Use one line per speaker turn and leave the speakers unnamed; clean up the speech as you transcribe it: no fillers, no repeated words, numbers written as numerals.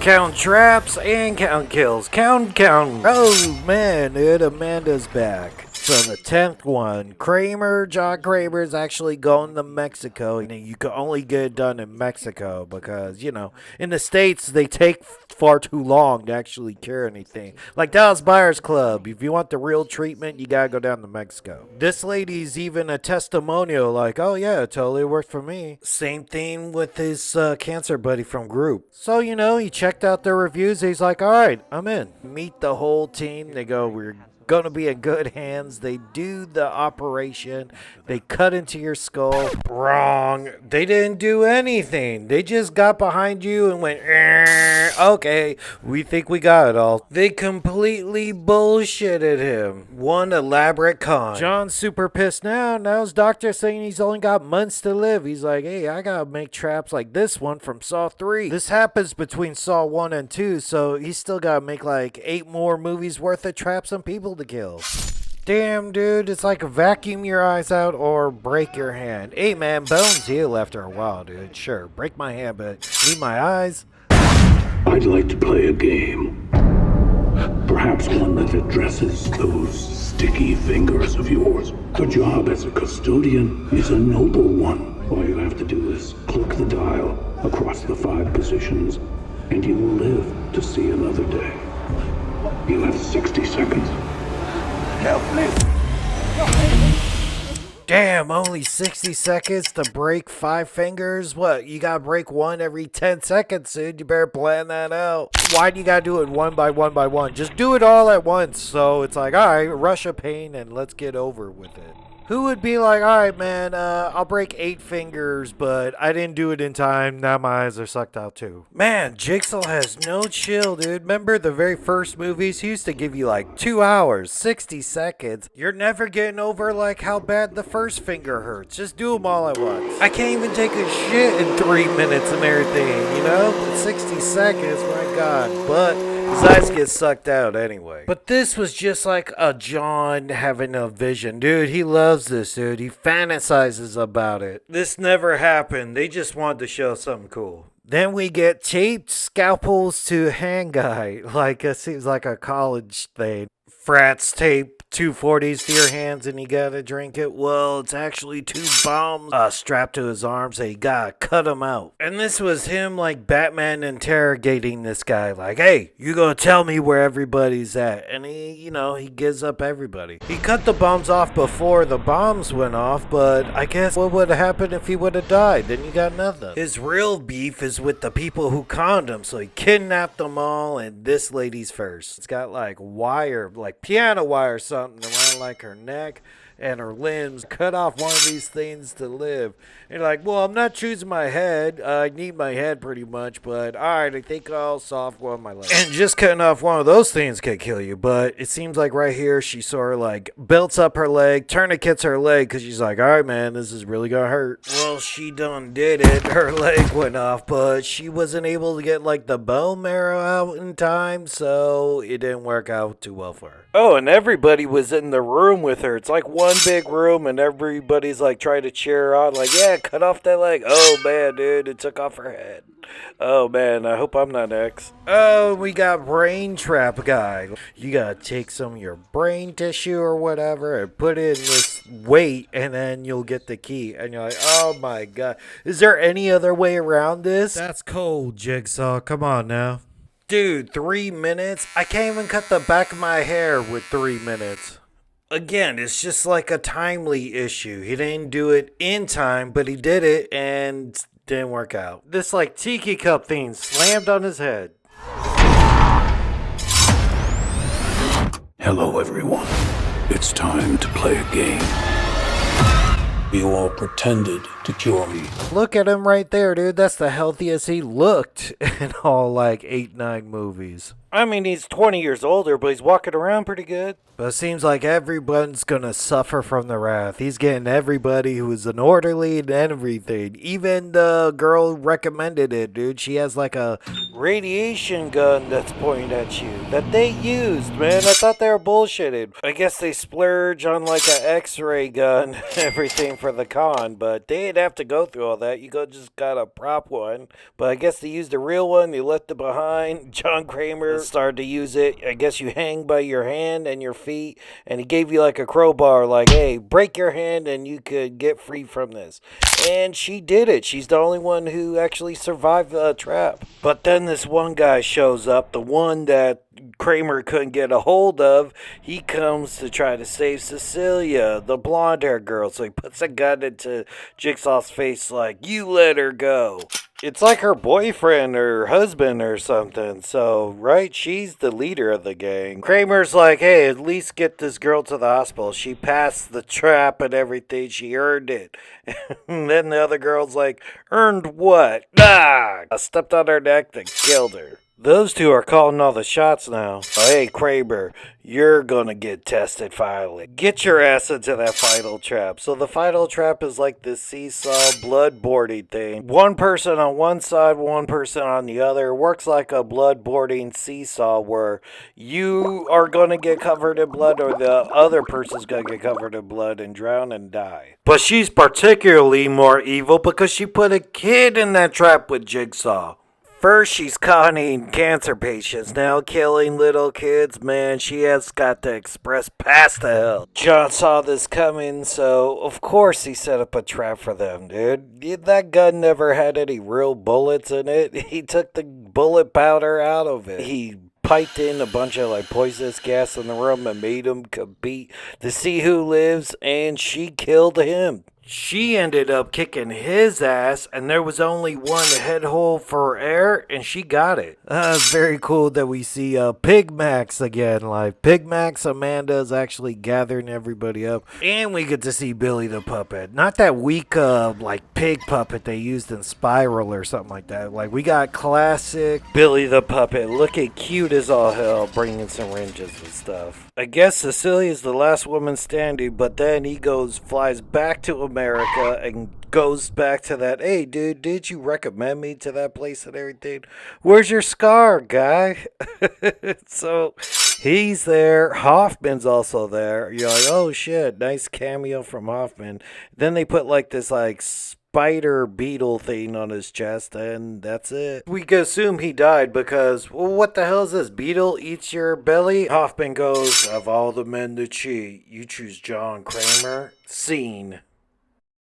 count traps and count kills. Count. Oh man, dude, Amanda's back. So the 10th one, John Kramer's actually going to Mexico. And you can only get it done in Mexico because, you know, in the States, they take far too long to actually cure anything. Like Dallas Buyers Club, if you want the real treatment, you gotta go down to Mexico. This lady's even a testimonial like, oh yeah, it totally worked for me. Same thing with his cancer buddy from Group. So, you know, he checked out their reviews. He's like, all right, I'm in. Meet the whole team. They go, we're gonna be in good hands. They do the operation. They cut into your skull. Wrong. They didn't do anything. They just got behind you and went, okay, we think we got it all. They completely bullshitted him. One elaborate con. John's super pissed now. Now his doctor's saying he's only got months to live. He's like, hey, I gotta make traps like this one from Saw 3. This happens between Saw 1 and 2, so he's still gotta make like 8 more movies worth of traps and people to kill. Damn, dude, it's like vacuum your eyes out or break your hand. Hey, man, bones heal after a while, dude. Sure, break my hand, but need my eyes?
I'd like to play a game. Perhaps one that addresses those sticky fingers of yours. The job as a custodian is a noble one. All you have to do is click the dial across the 5 positions, and you will live to see another day. You have 60 seconds. Help me!
Damn, only 60 seconds to break 5 fingers? What, you gotta break one every 10 seconds, dude? You better plan that out. Why do you gotta do it one by one? Just do it all at once. So it's like, alright, rush of pain and let's get over with it. Who would be like, alright, man, I'll break 8 fingers, but I didn't do it in time. Now my eyes are sucked out too. Man, Jigsaw has no chill, dude. Remember the very first movies? He used to give you like 2 hours, 60 seconds. You're never getting over like how bad the first finger hurts. Just do them all at once. I can't even take a shit in 3 minutes and everything, you know? 60 seconds, my God. But his eyes get sucked out anyway. But this was just like a John having a vision. Dude, he loves this, dude. He fantasizes about it. This never happened. They just wanted to show something cool. Then we get taped scalpels to hand guy. Like, it seems like a college thing. Frats tape 240s to your hands and you gotta drink it. Well, it's actually 2 bombs strapped to his arms and you gotta cut him out. And this was him like Batman interrogating this guy like, hey, you gonna tell me where everybody's at? And he, you know, he gives up everybody. He cut the bombs off before the bombs went off, but I guess what would have happened if he would have died? Then you got nothing. His real beef is with the people who conned him, so he kidnapped them all and this lady's first. It's got like wire, like piano wire or something around like her neck and her limbs. Cut off one of these things to live. And you're like, well, I'm not choosing my head. I need my head pretty much, but alright, I think I'll soft one of my legs. And just cutting off one of those things could kill you, but it seems like right here she sort of like belts up her leg, tourniquets her leg, because she's like, alright man, this is really gonna hurt. Well, she done did it. Her leg went off, but she wasn't able to get like the bone marrow out in time, so it didn't work out too well for her. Oh, and everybody was in the room with her. It's like one big room and everybody's like trying to cheer her on, like, yeah, cut off that leg. Oh man, dude, it took off her head. Oh man, I hope I'm not next. Oh, we got brain trap guy. You gotta take some of your brain tissue or whatever and put it in this weight and then you'll get the key. And you're like, oh my God, is there any other way around this? That's cold, Jigsaw, come on now. Dude, 3 minutes? I can't even cut the back of my hair with 3 minutes. Again, it's just like a timely issue. He didn't do it in time, but he did it and didn't work out. This like tiki cup thing slammed on his head.
Hello, everyone. It's time to play a game. You all pretended to cure me.
Look at him right there, dude. That's the healthiest he looked in all like 8-9 movies. I mean, he's 20 years older, but he's walking around pretty good. But it seems like everyone's gonna suffer from the wrath. He's getting everybody who's an orderly and everything. Even the girl recommended it, dude. She has like a radiation gun that's pointed at you that they used, man. I thought they were bullshitted. I guess they splurge on like an X-ray gun and everything for the con, but they ain't didn't have to go through all that. You just got a prop one. But I guess they used the real one. They left it behind. John Kramer started to use it. I guess you hang by your hand and your feet. And he gave you like a crowbar. Like, hey, break your hand and you could get free from this. And she did it. She's the only one who actually survived the trap. But then this one guy shows up. The one that Kramer couldn't get a hold of. He comes to try to save Cecilia, the blonde hair girl. So he puts a gun into Jigsaw's face like, you let her go. It's like her boyfriend or husband or something. So, right, she's the leader of the gang. Kramer's like, hey, at least get this girl to the hospital. She passed the trap and everything. She earned it. And then the other girl's like, earned what? Ah! I stepped on her neck and killed her. Those two are calling all the shots now. Hey, Kramer, you're gonna get tested finally. Get your ass into that final trap. So the final trap is like this seesaw blood boarding thing. One person on one side, one person on the other. Works like a blood boarding seesaw where you are gonna get covered in blood or the other person's gonna get covered in blood and drown and die. But she's particularly more evil because she put a kid in that trap with Jigsaw. First, she's conning cancer patients, now killing little kids. Man, she has got the express pass to hell. John saw this coming, so of course he set up a trap for them, dude. That gun never had any real bullets in it. He took the bullet powder out of it. He piped in a bunch of like poisonous gas in the room and made them compete to see who lives, and she killed him. She ended up kicking his ass, and there was only one head hole for air, and she got it. It's very cool that we see Pig Max again. Like, Pig Max, Amanda's actually gathering everybody up, and we get to see Billy the Puppet. Not that weak, like, pig puppet they used in Spiral or something like that. Like, we got classic Billy the Puppet, looking cute as all hell, bringing syringes and stuff. I guess Cecilia's the last woman standing, but then he flies back to America and goes back to that, hey dude, did you recommend me to that place and everything? Where's your scar, guy? So he's there. Hoffman's also there. You're like, oh shit, nice cameo from Hoffman. Then they put like this like spider beetle thing on his chest, and that's it. We can assume he died because, well, what the hell is this? Beetle eats your belly? Hoffman goes, of all the men to cheat, you choose John Kramer? Scene.